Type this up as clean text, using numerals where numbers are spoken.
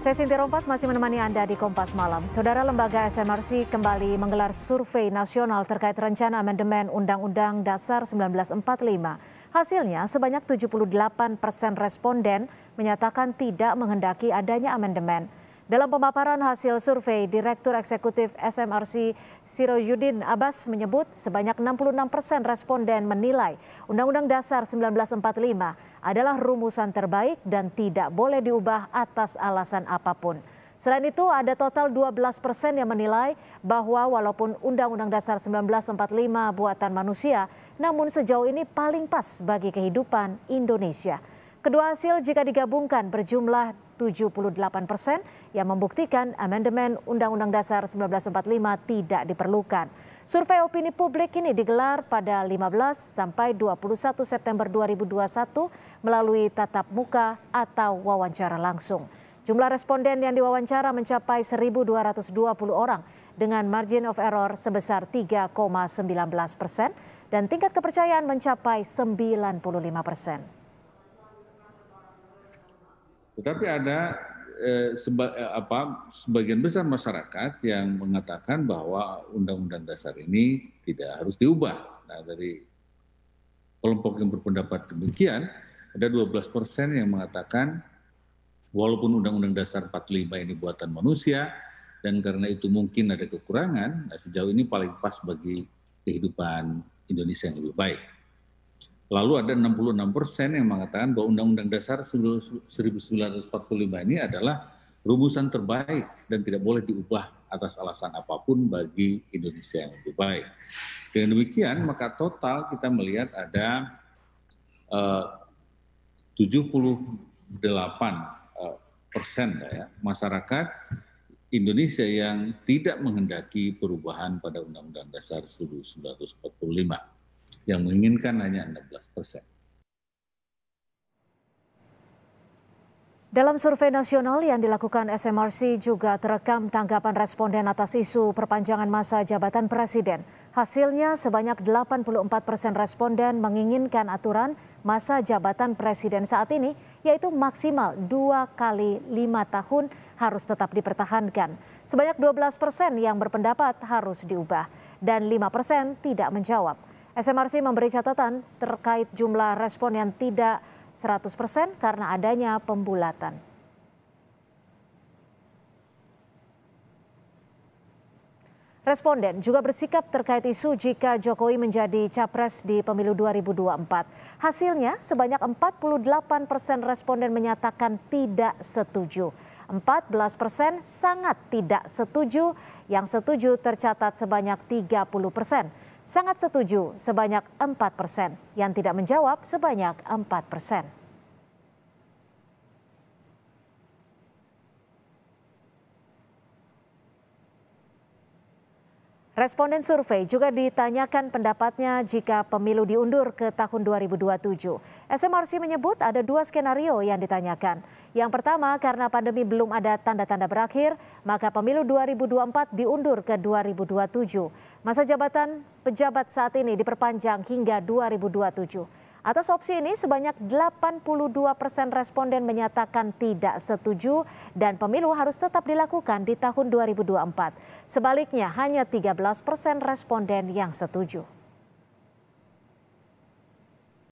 Saya Sinti Rompas masih menemani Anda di Kompas Malam. Saudara, lembaga SMRC kembali menggelar survei nasional terkait rencana amandemen Undang-Undang Dasar 1945. Hasilnya sebanyak 78% responden menyatakan tidak menghendaki adanya amandemen. Dalam pemaparan hasil survei, Direktur Eksekutif SMRC Sirojudin Abbas menyebut sebanyak 66% responden menilai Undang-Undang Dasar 1945 adalah rumusan terbaik dan tidak boleh diubah atas alasan apapun. Selain itu, ada total 12% yang menilai bahwa walaupun Undang-Undang Dasar 1945 buatan manusia, namun sejauh ini paling pas bagi kehidupan Indonesia. Kedua hasil jika digabungkan berjumlah 78% yang membuktikan amandemen Undang-Undang Dasar 1945 tidak diperlukan. Survei opini publik ini digelar pada 15 sampai 21 September 2021 melalui tatap muka atau wawancara langsung. Jumlah responden yang diwawancara mencapai 1.220 orang dengan margin of error sebesar 3,19% dan tingkat kepercayaan mencapai 95%. Tetapi ada sebagian besar masyarakat yang mengatakan bahwa Undang-Undang Dasar ini tidak harus diubah. Nah, dari kelompok yang berpendapat demikian, ada 12% yang mengatakan walaupun Undang-Undang Dasar 45 ini buatan manusia dan karena itu mungkin ada kekurangan, nah sejauh ini paling pas bagi kehidupan Indonesia yang lebih baik. Lalu ada 66% yang mengatakan bahwa Undang-Undang Dasar 1945 ini adalah rumusan terbaik dan tidak boleh diubah atas alasan apapun bagi Indonesia yang lebih baik. Dengan demikian, maka total kita melihat ada 78% masyarakat Indonesia yang tidak menghendaki perubahan pada Undang-Undang Dasar 1945. Yang menginginkan hanya 16%. Dalam survei nasional yang dilakukan SMRC juga terekam tanggapan responden atas isu perpanjangan masa jabatan presiden. Hasilnya sebanyak 84% responden menginginkan aturan masa jabatan presiden saat ini, yaitu maksimal 2 kali 5 tahun harus tetap dipertahankan. Sebanyak 12% yang berpendapat harus diubah dan 5% tidak menjawab. SMRC memberi catatan terkait jumlah respon yang tidak 100% karena adanya pembulatan. Responden juga bersikap terkait isu jika Jokowi menjadi capres di pemilu 2024. Hasilnya sebanyak 48% responden menyatakan tidak setuju. 14% sangat tidak setuju, yang setuju tercatat sebanyak 30%. Sangat setuju sebanyak 4%, yang tidak menjawab sebanyak 4%. Responden survei juga ditanyakan pendapatnya jika pemilu diundur ke tahun 2027. SMRC menyebut ada 2 skenario yang ditanyakan. Yang pertama, karena pandemi belum ada tanda-tanda berakhir, maka pemilu 2024 diundur ke 2027. Masa jabatan pejabat saat ini diperpanjang hingga 2027. Atas opsi ini sebanyak 82% responden menyatakan tidak setuju dan pemilu harus tetap dilakukan di tahun 2024. Sebaliknya hanya 13% responden yang setuju.